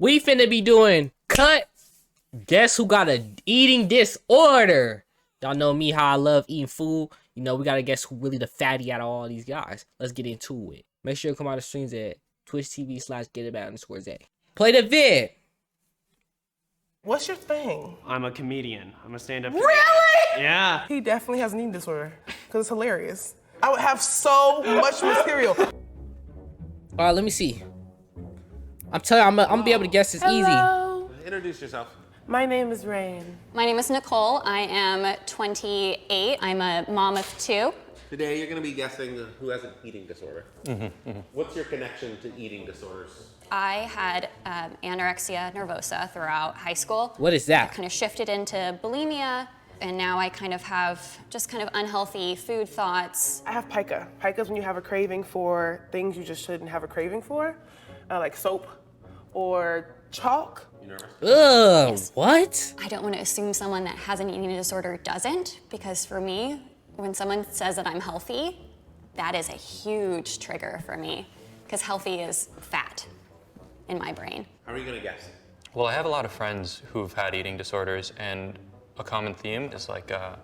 We finna be doing cut. Guess who got a eating disorder? Y'all know me, how I love eating food. You know, we gotta guess who really the fatty out of all these guys. Let's get into it. Make sure you come out of streams at twitch.tv/getabout_Zay. Play the vid. What's your thing? I'm a comedian. I'm a stand-up Really? comedian. Yeah. He definitely has an eating disorder because it's hilarious. I would have so much material. All right, let me see. I'm telling you, I'm gonna be able to guess this easy. Introduce yourself. My name is Rain. My name is Nicole. I am 28. I'm a mom of 2. Today you're going to be guessing who has an eating disorder. What's your connection to eating disorders? I had anorexia nervosa throughout high school. What is that? Kind of shifted into bulimia, and now I kind of have just kind of unhealthy food thoughts. I have pica. Pica is when you have a craving for things you just shouldn't have a craving for, like soap or chalk. You nervous? Ugh, Yes. what? I don't want to assume someone that has an eating disorder doesn't, because for me, when someone says that I'm healthy, that is a huge trigger for me, because healthy is fat in my brain. How are you going to guess? Well, I have a lot of friends who've had eating disorders, and a common theme is like a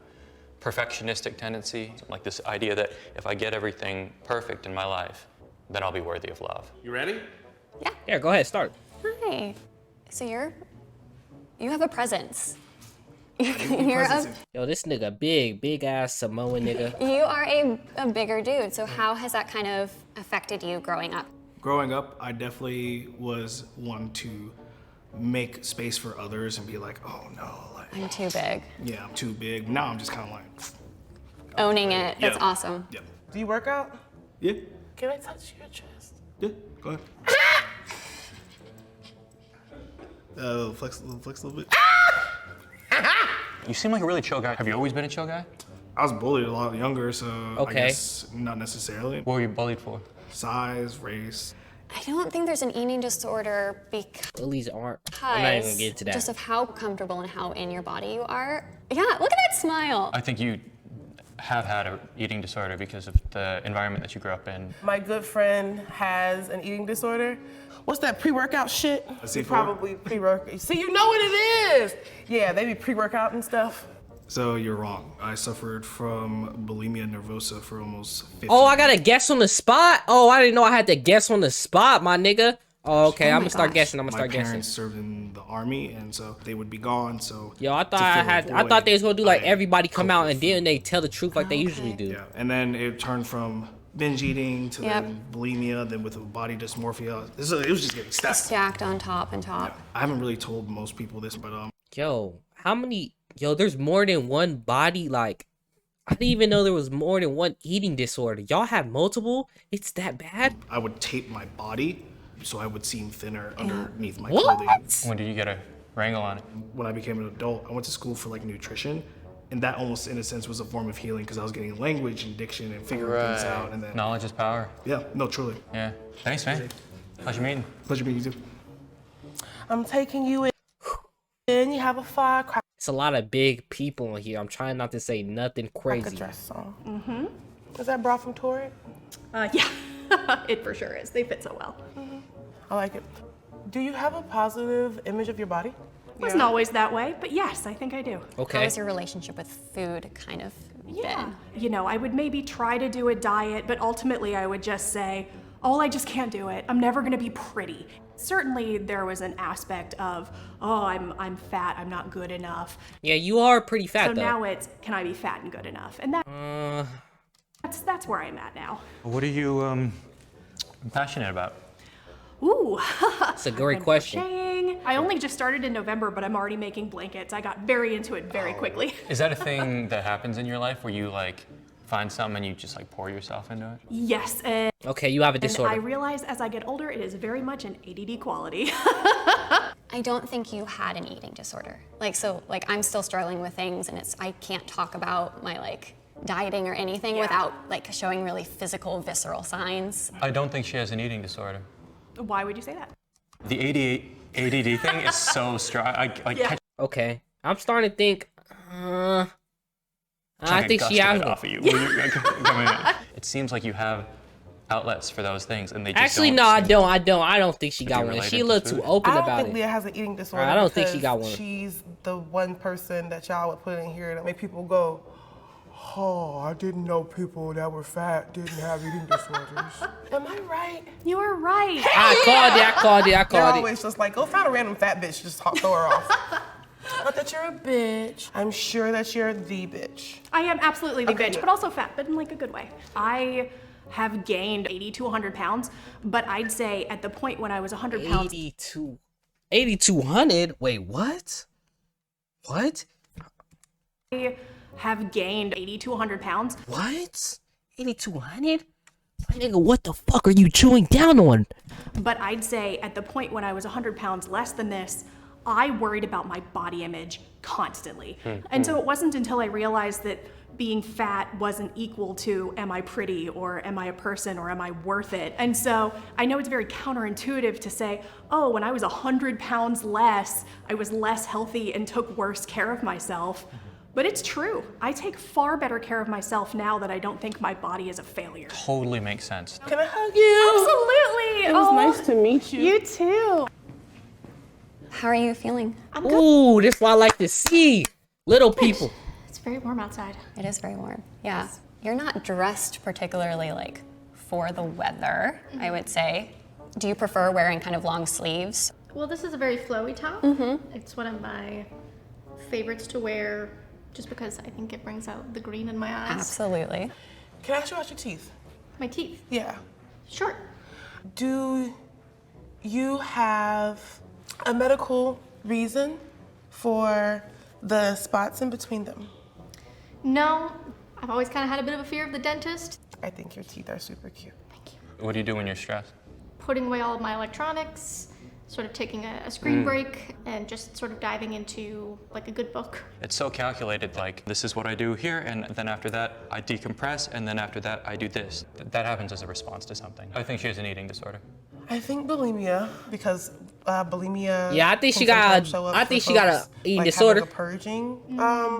perfectionistic tendency, like this idea that if I get everything perfect in my life, then I'll be worthy of love. You ready? Yeah, go ahead, start. Hi. So you have a presence. Yo, this nigga big ass Samoan nigga. You are a bigger dude. So how has that kind of affected you growing up? Growing up, I definitely was one to make space for others and be like, oh no, like, I'm too big. yeah, I'm too big. Now I'm just kind of like, Owning it. That's Yeah. awesome. yeah, Do you work out? yeah, Can I touch your chest? yeah, go ahead. Flex a little bit. You seem like a really chill guy. Have you always been a chill guy? I was bullied a lot younger, so Okay. I guess not necessarily. What were you bullied for? Size, race. I don't think there's an eating disorder Bullies aren't. I'm not even because gonna get into that. just of how comfortable and how in your body you are. Yeah, look at that smile. I think you have had an eating disorder because of the environment that you grew up in. My good friend has an eating disorder. What's that pre-workout shit? C4? Probably pre-workout. See, you know what it is. Yeah, they be pre-workout and stuff. So you're wrong. I suffered from bulimia nervosa for almost 15 Oh, I gotta guess on the spot? Oh, I didn't know I had to guess on the spot, my nigga. Oh, okay, I'm gonna start guessing. My parents served in the army, and so they would be gone. So Yo, I to thought fill a I thought they was void, gonna do like I everybody come coped out with and then they tell the truth like they usually do. Yeah, and then it turned from binge eating to Yep. then bulimia, then with the body dysmorphia. It was just getting stacked. Stacked on top and top. I haven't really told most people this, but Yo, there's more than one body, like, I didn't even know there was more than one eating disorder. Y'all have multiple? It's that bad? I would tape my body so I would seem thinner underneath my What? clothing. When did you get a wrangle on it? When I became an adult, I went to school for like nutrition, and that almost in a sense was a form of healing because I was getting language and diction and figuring things out, and then Knowledge is power. yeah, no, truly. Yeah. Thanks, man. Pleasure meeting. Pleasure meeting you too. I'm taking you in. You have a firecracker It's a lot of big people in here. I'm trying not to say nothing crazy. dress on. Is that bra from Torrid? Yeah, it for sure is. They fit so well. I like it. Do you have a positive image of your body? Wasn't always that way, but yes, I think I do. How Okay. has your relationship with food kind of been? You know, I would maybe try to do a diet, but ultimately I would just say, oh, I just can't do it. I'm never gonna be pretty. Certainly there was an aspect of, oh, I'm fat, I'm not good enough. Yeah, you are pretty fat So though. now it's, can I be fat and good enough? And that's where I'm at now. What are you passionate about? Ooh, It's a great question. crocheting. I only just started in November, but I'm already making blankets. I got very into it very quickly. Is that a thing that happens in your life where you like find something and you just like pour yourself into it? Yes, and Okay, you have a I disorder. realize as I get older, it is very much an ADD quality. I don't think you had an eating disorder. Like I'm still struggling with things, and I can't talk about my like dieting or anything without like showing really physical, visceral signs. I don't think she has an eating disorder. Why would you say that? The ADD thing is so strong. I catch Okay. I'm starting to think, I like, a think gust she of has it one. off of you. When you're coming in. It seems like you have outlets for those things, and they just Actually, don't no, I seem don't. I don't think she to got be one. related She to looked too food. open I don't about think it. Leah has an eating disorder. I don't think she because got one. She's the one person that y'all would put in here that make people go, oh, I didn't know people that were fat didn't have eating disorders. Am I right? You are right. I called it. They're always just like, go find a random fat bitch, just throw her off. Not that you're a bitch. I'm sure that you're the bitch. I am absolutely the Okay, bitch, good. but also fat, but in like a good way. I have gained 80 to 100 pounds, but I'd say at the point when I was 100 pounds, 8,200? Wait, what? What? I have gained 80 to 100 pounds. What? 8,200? Nigga, what the fuck are you chewing down on? But I'd say at the point when I was 100 pounds less than this, I worried about my body image constantly. And so it wasn't until I realized that being fat wasn't equal to am I pretty or am I a person or am I worth it? And so I know it's very counterintuitive to say, oh, when I was 100 pounds less, I was less healthy and took worse care of myself. But it's true. I take far better care of myself now that I don't think my body is a failure. Totally makes sense. Can I hug you? Absolutely. It was nice to meet you. You too. How are you feeling? Ooh, this is what I like to see. Little people. It's very warm outside. It is very warm. Yeah. You're not dressed particularly like for the weather, I would say. Do you prefer wearing kind of long sleeves? Well, this is a very flowy top. It's one of my favorites to wear just because I think it brings out the green in my eyes. Absolutely. Can I ask you about your teeth? My teeth. Yeah. Sure. Do you have a medical reason for the spots in between them? No, I've always kind of had a bit of a fear of the dentist. I think your teeth are super cute. Thank you. What do you do when you're stressed? Putting away all of my electronics, sort of taking a screen break, and just sort of diving into like a good book. It's so calculated, like, this is what I do here, and then after that, I decompress, and then after that, I do this. That happens as a response to something. I think she has an eating disorder. I think bulimia, because bulimia. Yeah, I think she can got- sometimes show up I for think she got a folks, eating like, disorder. having a purging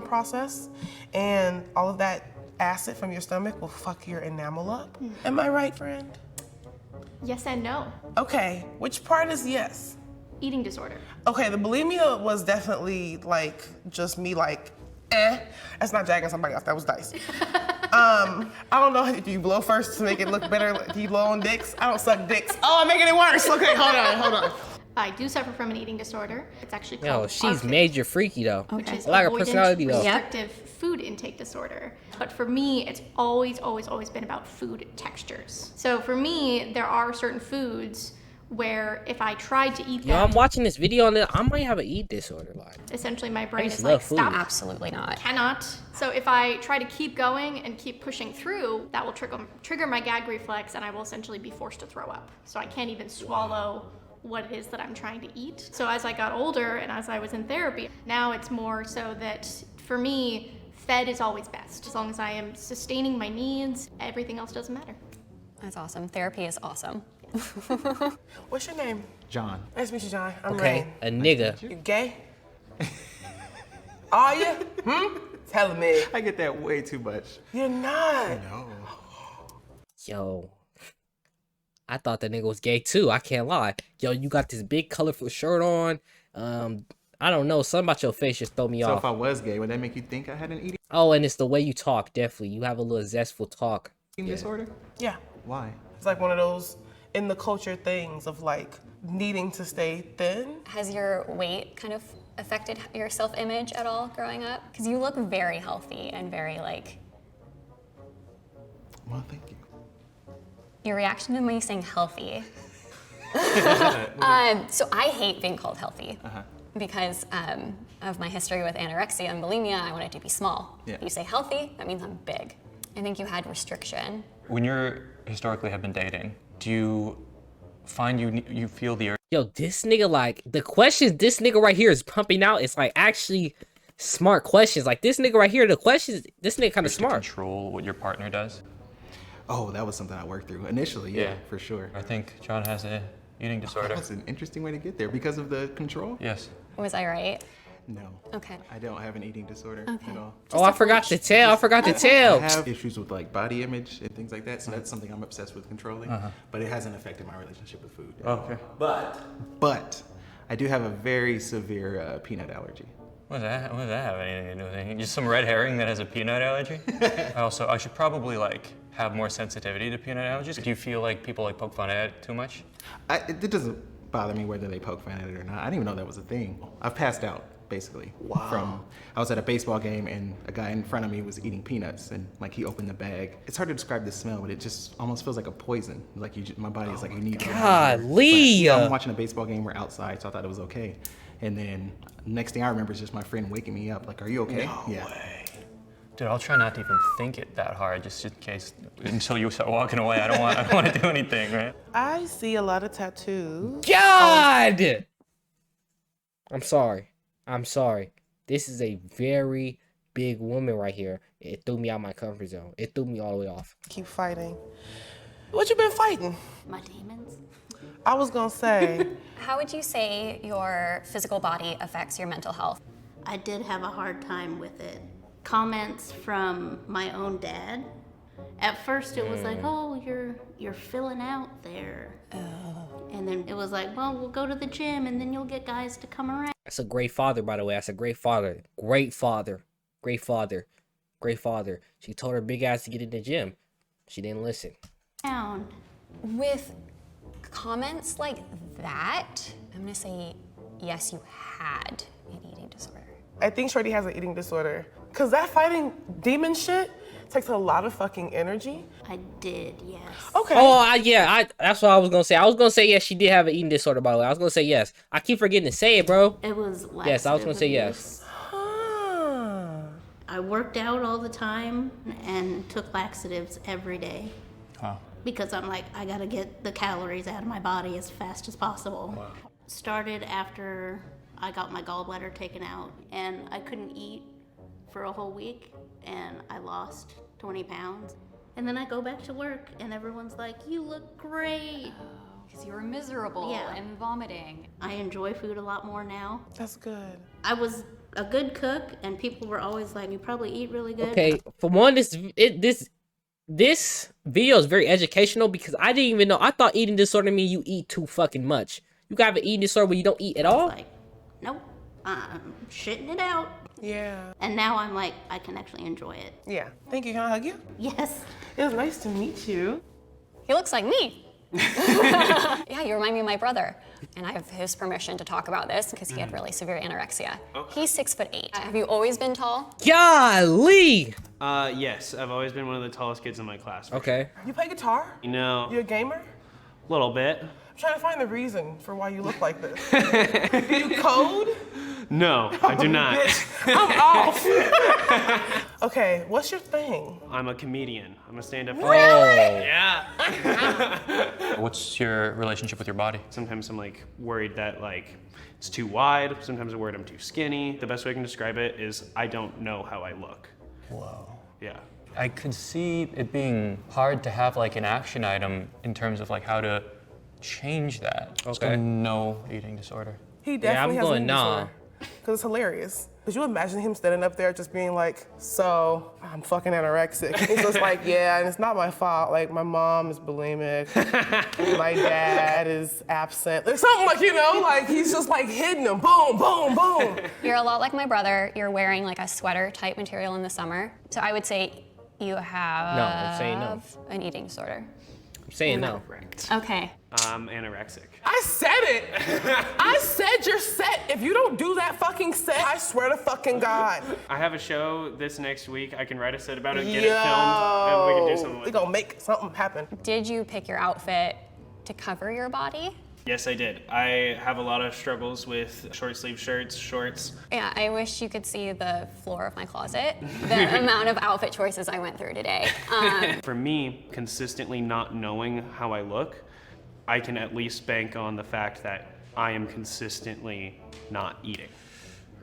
process, and all of that acid from your stomach will fuck your enamel up. Am I right, friend? Yes and no. Okay, which part is yes? Eating disorder. Okay, the bulimia was definitely like just me like, That's not jacking somebody else, that was Dice. I don't know, do you blow first to make it look better? Do you blow on dicks? I don't suck dicks. Oh, I'm making it worse. Okay, hold on. I do suffer from an eating disorder. It's actually Yo, called she's ARFID, major freaky though. which is I like her avoidant personality though. restrictive food intake disorder. But for me, it's always been about food textures. So for me, there are certain foods where if I tried to eat Yo, them, I'm watching this video on it. I might have an eat disorder. Like, essentially my brain just is love like, food. stop. Absolutely not. Cannot. So if I try to keep going and keep pushing through, that will trigger my gag reflex, and I will essentially be forced to throw up. So I can't even swallow what it is that I'm trying to eat. So as I got older and as I was in therapy, now it's more so that for me, fed is always best. As long as I am sustaining my needs, everything else doesn't matter. That's awesome. Therapy is awesome. What's your name? John. Nice to meet you, John. I'm okay, Rain. a nigga. You gay? Are you? Tell me. I get that way too much. You're not. No. Yo, I thought that nigga was gay too. I can't lie. Yo, you got this big colorful shirt on. I don't know. Something about your face just throw me So off. if I was gay, would that make you think I had an eating Oh, and it's the way you talk. Definitely, you have a little zestful talk. disorder? Yeah. Why? It's like one of those in the culture things of like needing to stay thin. Has your weight kind of affected your self-image at all growing up? Because you look very healthy and very like, Well, thank you. your reaction to me saying healthy. So I hate being called healthy because of my history with anorexia and bulimia. I wanted to be small. Yeah. You say healthy, that means I'm big. I think you had restriction. When you're historically have been dating, do you find you feel the urge Yo, this nigga, like, the questions this nigga right here is pumping out, it's like actually smart questions. Like, this nigga right here, the questions, this nigga kind of to smart. control what your partner does? Oh, that was something I worked through initially. Yeah, Yeah. for sure. I think John has a eating disorder. That's an interesting way to get there because of the control. Yes. Was I right? No. Okay. I don't have an eating disorder Okay. at all. Oh, I forgot to tell. I forgot to I tell. have issues with like body image and things like that, so that's something I'm obsessed with controlling. But it hasn't affected my relationship with food. Okay. But I do have a very severe peanut allergy. What does that have anything to do with anything? Just some red herring that has a peanut allergy? I should probably like have more sensitivity to peanut allergies. Do you feel like people like poke fun at it too much? It doesn't bother me whether they poke fun at it or not. I didn't even know that was a thing. I've passed out, basically. Wow. I was at a baseball game and a guy in front of me was eating peanuts and like he opened the bag. It's hard to describe the smell, but it just almost feels like a poison. Like my body is like, you need to. Golly. I'm watching a baseball game, we're outside, so I thought it was okay. And then next thing I remember is just my friend waking me up, like, are you okay? No way. Dude, I'll try not to even think it that hard, just in case, until you start walking away. I don't want to do anything, right? I see a lot of tattoos. God! I'm sorry. This is a very big woman right here. It threw me out of my comfort zone. It threw me all the way off. Keep fighting. What you been fighting? My demons. I was gonna say. How would you say your physical body affects your mental health? I did have a hard time with it. Comments from my own dad. At first it was like, oh, you're filling out there. And then it was like, well, we'll go to the gym and then you'll get guys to come around. That's a great father, by the way. That's a great father. Great father. Great father. Great father. She told her big ass to get in the gym. She didn't listen. With comments like that, I'm gonna say, yes, you had an eating disorder. I think Shorty has an eating disorder. Cause that fighting demon shit takes a lot of fucking energy. I did, yes. Okay. Oh, that's what I was gonna say. I was gonna say yes, she did have an eating disorder, by the way. I was gonna say yes. I keep forgetting to say it, bro. It was laxative yes, I was gonna say yes. I worked out all the time and took laxatives every day. Because I'm like, I gotta get the calories out of my body as fast as possible. Wow. Started after I got my gallbladder taken out, and I couldn't eat for a whole week, and I lost 20 pounds. And then I go back to work, and everyone's like, you look great. Because you were miserable and vomiting. I enjoy food a lot more now. That's good. I was a good cook, and people were always like, you probably eat really good. Okay, for one, this video is very educational because I didn't even know. I thought eating disorder means you eat too fucking much. You got an eating disorder where you don't eat at all? Like, nope, I'm shitting it out. Yeah. And now I'm like, I can actually enjoy it. Yeah. Thank you. Can I hug you? Yes. It was nice to meet you. He looks like me. Yeah, you remind me of my brother. And I have his permission to talk about this because he had really severe anorexia. Okay. He's 6'8". Have you always been tall? Golly! Yes, I've always been one of the tallest kids in my class. Okay. You play guitar? No. You a gamer? A little bit. I'm trying to find the reason for why you look like this. You code? No, I do not. I'm off. Okay, what's your thing? I'm a comedian. I'm a stand-up Oh. comedian. Yeah. What's your relationship with your body? Sometimes I'm like worried that like it's too wide. Sometimes I'm worried I'm too skinny. The best way I can describe it is I don't know how I look. Whoa. Yeah. I could see it being hard to have like an action item in terms of like how to change that. Okay. So no eating disorder. He definitely has an eating nah. disorder. Because it's hilarious. Could you imagine him standing up there just being like, so, I'm fucking anorexic. He's just like, yeah, and it's not my fault. Like, my mom is bulimic. My dad is absent. There's something like, you know, like he's just like hitting them. Boom, boom, boom. You're a lot like my brother. You're wearing like a sweater type material in the summer. So I would say you have No, I'm saying no. an eating disorder. I'm saying no. Okay. I'm anorexic. I said it. I said you're set. If you don't do that fucking set, I swear to fucking God. I have a show this next week. I can write a set about it, get it filmed, and we can do something with We it. gonna make something happen. Did you pick your outfit to cover your body? Yes, I did. I have a lot of struggles with short sleeve shirts, shorts. Yeah, I wish you could see the floor of my closet, the amount of outfit choices I went through today. For me, consistently not knowing how I look, I can at least bank on the fact that I am consistently not eating.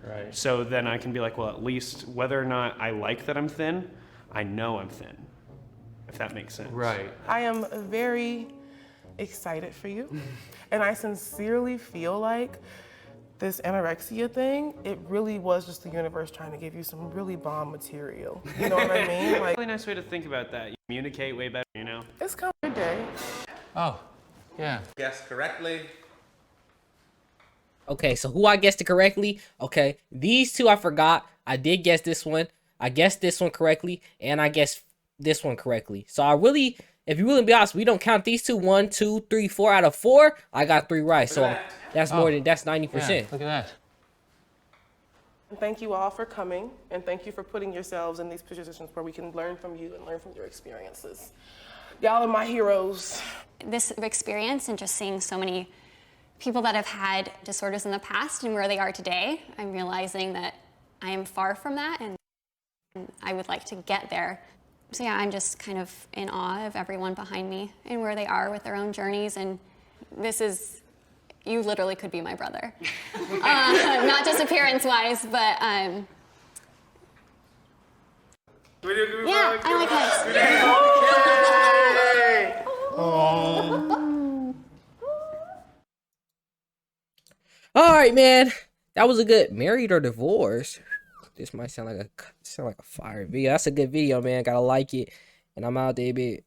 Right. So then I can be like, well, at least whether or not I like that I'm thin, I know I'm thin, if that makes sense. Right. I am very excited for you. And I sincerely feel like this anorexia thing, it really was just the universe trying to give you some really bomb material. You know what I mean? Like, Really nice way to think about that. You communicate way better, you know? it's kind of a day. Oh, yeah. Guess correctly. Okay, so who I guessed it correctly? Okay, these two I forgot. I did guess this one. I guessed this one correctly, and I guessed this one correctly. So I really, if you really be honest, we don't count these two. 1, 2, 3, 4 out of 4. I got 3 right. So that's more than, that's 90%. Yeah, look at that. And thank you all for coming, and thank you for putting yourselves in these positions where we can learn from you and learn from your experiences. Y'all are my heroes. This experience and just seeing so many people that have had disorders in the past and where they are today, I'm realizing that I am far from that and I would like to get there. So yeah, I'm just kind of in awe of everyone behind me and where they are with their own journeys. And this is, you literally could be my brother. Not just appearance-wise, but yeah, I like hugs. All right, man. That was a good married or divorced. This might sound like a fire video. That's a good video, man. Gotta like it. And I'm out there, bitch.